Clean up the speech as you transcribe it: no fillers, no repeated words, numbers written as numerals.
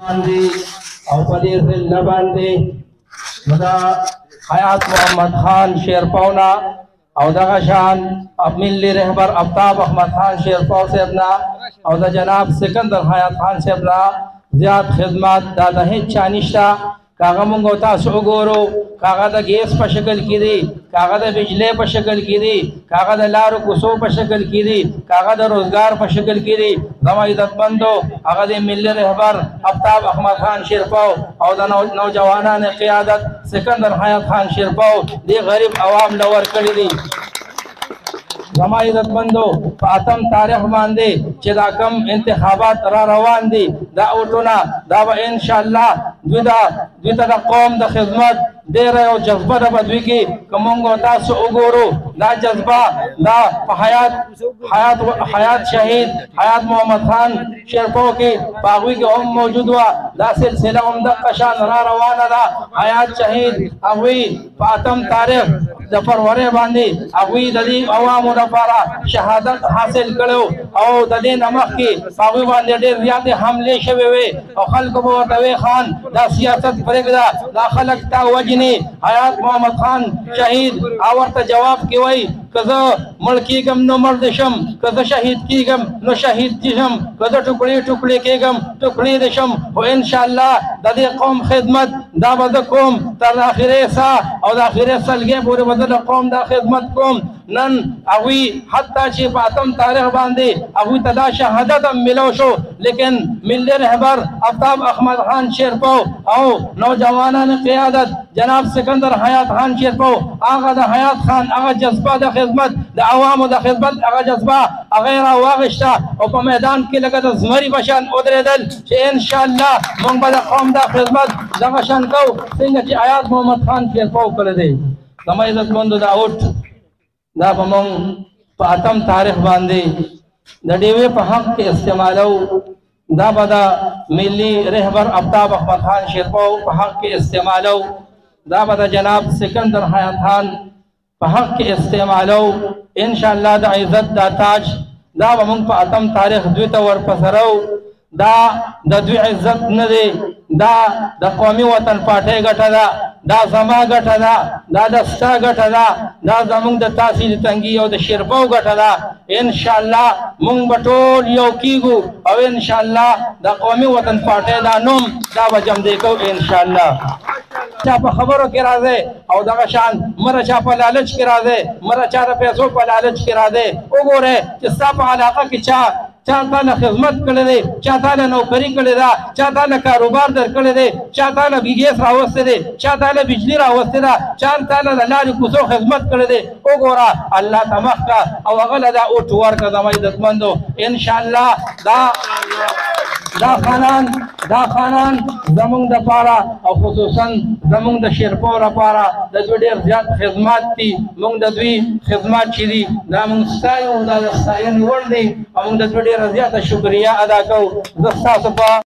باندې او په دې ځل باندې دا حیات محمد خان شیرپاونا او دغه شان ملي رهبر آفتاب احمد خان شیرپاو صاحبنا او د جناب سکندر حیات خان صاحبنا زیات خدمات دا د هیڅ چا نشته. کاغه مونږ تاسو وګورو، کاغه د ګیس په شکل کې دی، کاغه د بجلی په شکل کې دی، کاغه د لارو کوڅو په شکل کې دی، کاغه د روزګار په شکل کې دی. زما عزتمندو هغه د ملي رهبر آفتاب احمد خان شیرپاو او د نوجوانان قیادت سکندر حیات خان شیرپاو دی غریب عوام لور کړی دی. زما عزتمندو په 8 تاریخ باندې چې دا کم انتخابات را روان دي، دا اوټونه دا به ان شاء الله دوی ته د قوم د خدمت ډېر یو جذبه ده په دوی کې. که موږ تاسو وګورو دا جذبه دا په حیات شهید حیات محمد خان شیرپاو کې په هغوی کې هم موجود وه. دا سلسله هم دغه شان را روانه ده. حیات شهید هغوی په 8 تاریخ د فروری باندې هغوی د دې عوامو لپاره شهادت حاصل کړو او د دې نه مخکې په هغوی باندې ډېر زیاتې حملې شوې وې او خلکو به ورته وی خان دا سیاست پرېږده، دا خلک تا وجنې. حیات محمد خان شهید ورته جواب کې وایي که زه مړ کېږم نو مړ دې شم، که زه شهید کېږم نو شهید دې شم، که زه ټوکړې کېږم ټوکړې دې شم. خو انشاءالله د دې قوم خدمت دا به زه کوم تر آخرې ساه او د آخرې سلګۍ پورې به زه د قوم دا خدمت کوم. نن هغوی حتی چې په 8 تاریخ باندې هغوی ته دا شهادت هم ملو شو، لیکن ملي رهبر آفتاب احمد خان شیرپاو او نوجوانان قیادت جناب سکندر حیات خان شیرپاو هغه د حیات خان هغه جذبه د خدمت د عوامو د خدمت هغه جذبه هغه را واغشته او په میدان کې لکه د زمري په شان ودرېدل چې انشاءالله موږ به د قوم دا خدمت دغه شان کوو څنګه چې حیات محمد خان شیرپاو کړی دی. زما عزتمندو دا اوټ دا به موږ په 8 تاریخ باندې د ډیوې په حق کې استعمالو. دا به د ملي رهبر آفتاب احمد خان شیرپاو په حق کې استعمالو. دا به د جناب سکندر حیات خان په حق کې استعمالو. انشاءالله د عزت دا تاج دا به موږ په 8 تاریخ دوی ته ورپسرو. دا د دوی عزت نه دی، دا د قومي وطن پارټۍ ګټه ده، دا زما ګټه ده، دا د ستا ګټه ده، دا زموږ د تحصیل تنګي او د شیرپاو ګټه ده. انشاءالله موږ به ټول یو کیږو او انشاءالله د قومي وطن پارټۍ دا نوم دا به جمدی کوو انشاءالله. چا په خبرو کې راځي او دغه شان مره چا په لالچ کې راځي، مره چا د پیسو په لالچ کې راځي. وګوره چې ستا په علاقه کې چا تاله خدمت کړی دی، چا تاله نوکري کړې ده، چا تاله کاروبار در کړی دی، چا تاله ګیس راوستی دی، چا تاله بجلی راوستی ده، چا تاله د لارې کوڅو خدمت کړی دی. وګوره الله ته مخ کړه او هغه له دا اوټ ورکړه. زما عزتمندو انشاءالله دا خانان زمونږ دپاره او خصوصا زمونږ د شیرپاو لپاره د دوی ډېر زیات خدمات دي. موږ د دوی خدمات چې دي دا موږ ستایو، دا د ستاینې وړ دی او موږ د دوی ډېره زیاته شکریه ادا کوو. زه ستاسو په